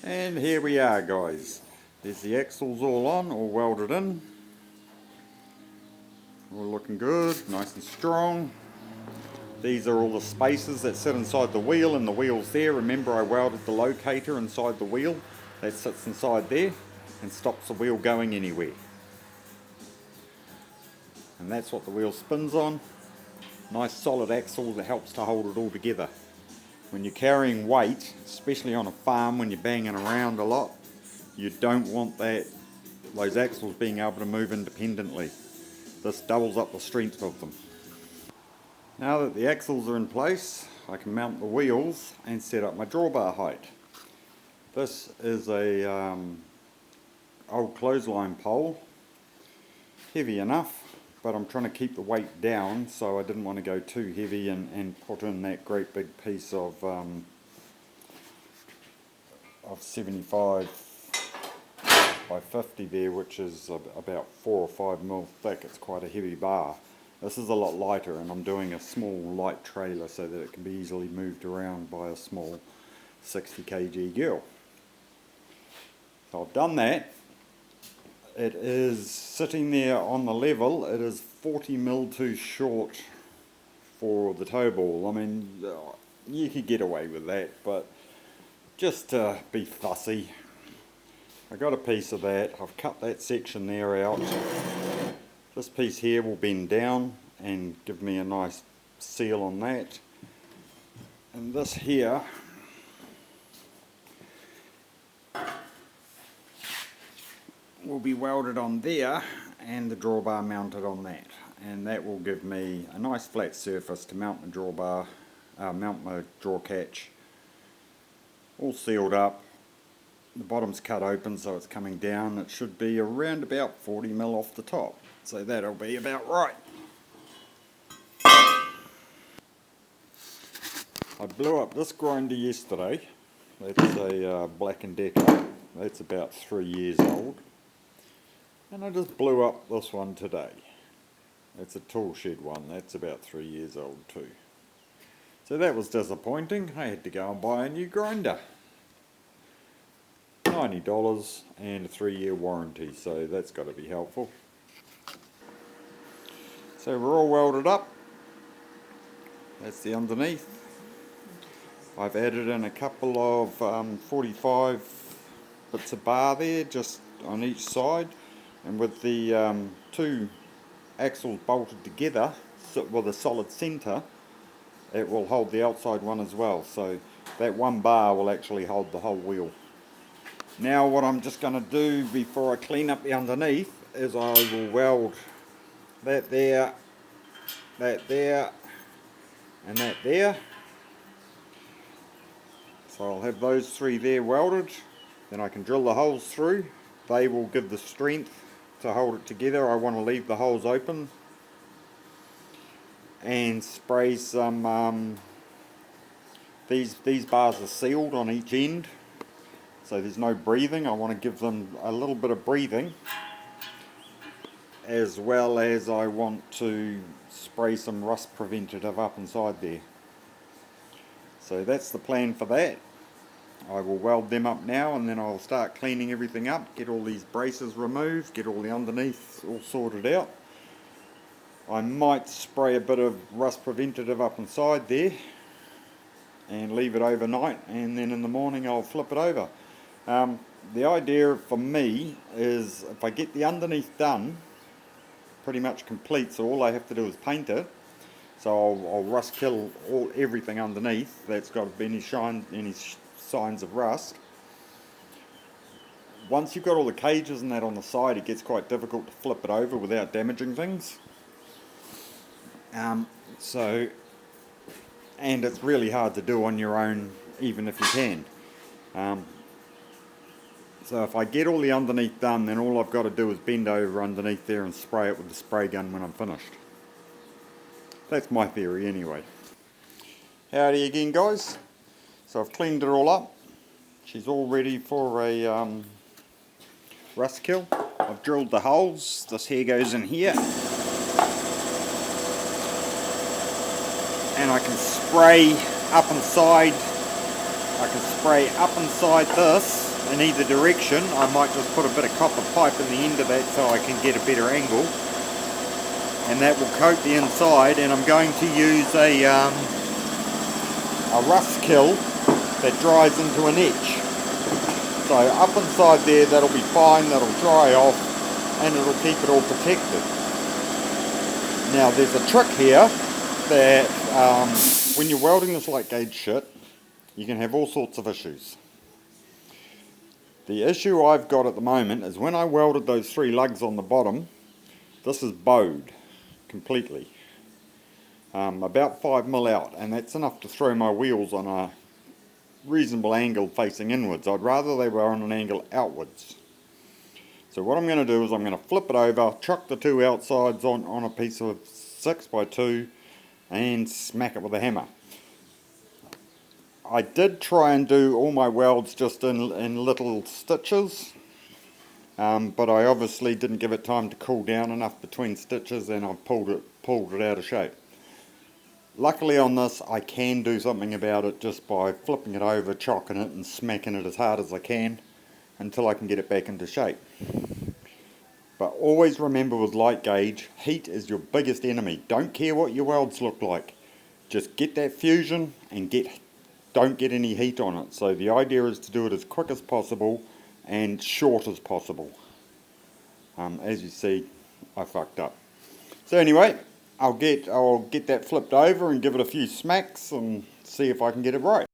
And here we are, guys. There's the axles all on, all welded in. All looking good, nice and strong. These are all the spacers that sit inside the wheel, and the wheel's there. Remember, I welded the locator inside the wheel. That sits inside there and stops the wheel going anywhere. And that's what the wheel spins on. Nice solid axle that helps to hold it all together. When you're carrying weight, especially on a farm when you're banging around a lot, you don't want those axles being able to move independently. This doubles up the strength of them. Now that the axles are in place, I can mount the wheels and set up my drawbar height. This is a old clothesline pole, heavy enough, but I'm trying to keep the weight down, so I didn't want to go too heavy and put in that great big piece of 75 by 50 there, which is about 4 or 5 mil thick. It's quite a heavy bar. This is a lot lighter, and I'm doing a small light trailer so that it can be easily moved around by a small 60 kg girl. So I've done that. It is sitting there on the level. It is 40 mil too short for the toe ball. I mean, you could get away with that, but just to be fussy, I got a piece of that. I've cut that section there out. This piece here will bend down and give me a nice seal on that. And this here will be welded on there and the drawbar mounted on that. And that will give me a nice flat surface to mount the drawbar, mount my draw catch. All sealed up. The bottom's cut open so it's coming down. It should be around about 40 mil off the top. So that'll be about right. I blew up this grinder yesterday. That's a Black & Decker. That's about 3 years old. And I just blew up this one today. It's a tool shed one. That's about 3 years old too. So that was disappointing. I had to go and buy a new grinder. $90 and a 3-year warranty, so that's got to be helpful. So we're all welded up. That's the underneath. I've added in a couple of 45 bits of bar there, just on each side. And with the 2 axles bolted together with a solid centre, it will hold the outside one as well. So that one bar will actually hold the whole wheel. Now what I'm just going to do before I clean up the underneath is I will weld that there, and that there. So I'll have those 3 there welded. Then I can drill the holes through. They will give the strength to hold it together. I want to leave the holes open and spray some these bars are sealed on each end, so there's no breathing. I want to give them a little bit of breathing, as well as I want to spray some rust preventative up inside there. So that's the plan for that. I will weld them up now, and then I'll start cleaning everything up, get all these braces removed, get all the underneath all sorted out. I might spray a bit of rust preventative up inside there and leave it overnight, and then in the morning I'll flip it over. The idea for me is if I get the underneath done pretty much complete, so all I have to do is paint it. So I'll rust kill everything underneath that's got any signs of rust. Once you've got all the cages and that on the side, it gets quite difficult to flip it over without damaging things. And it's really hard to do on your own, even if you can. So if I get all the underneath done, then all I've got to do is bend over underneath there and spray it with the spray gun when I'm finished. That's my theory anyway. Howdy again, guys. So I've cleaned it all up. She's all ready for a rust kill. I've drilled the holes. This here goes in here. And I can spray up inside. I can spray up inside this in either direction. I might just put a bit of copper pipe in the end of that so I can get a better angle. And that will coat the inside, and I'm going to use a rust kill that dries into an etch. So up inside there, that'll be fine, that'll dry off, and it'll keep it all protected. Now there's a trick here that when you're welding this light gauge shit, you can have all sorts of issues. The issue I've got at the moment is when I welded those 3 lugs on the bottom, this is bowed completely. About 5mm out, and that's enough to throw my wheels on a reasonable angle facing inwards. I'd rather they were on an angle outwards. So what I'm going to do is I'm going to flip it over, chuck the 2 outsides on a piece of 6x2 and smack it with a hammer. I did try and do all my welds just in little stitches, but I obviously didn't give it time to cool down enough between stitches, and I pulled it out of shape. Luckily on this I can do something about it just by flipping it over, chocking it and smacking it as hard as I can until I can get it back into shape. But always remember with light gauge, heat is your biggest enemy. Don't care what your welds look like. Just get that fusion and don't get any heat on it. So the idea is to do it as quick as possible and short as possible. As you see, I fucked up. So anyway, I'll get that flipped over and give it a few smacks and see if I can get it right.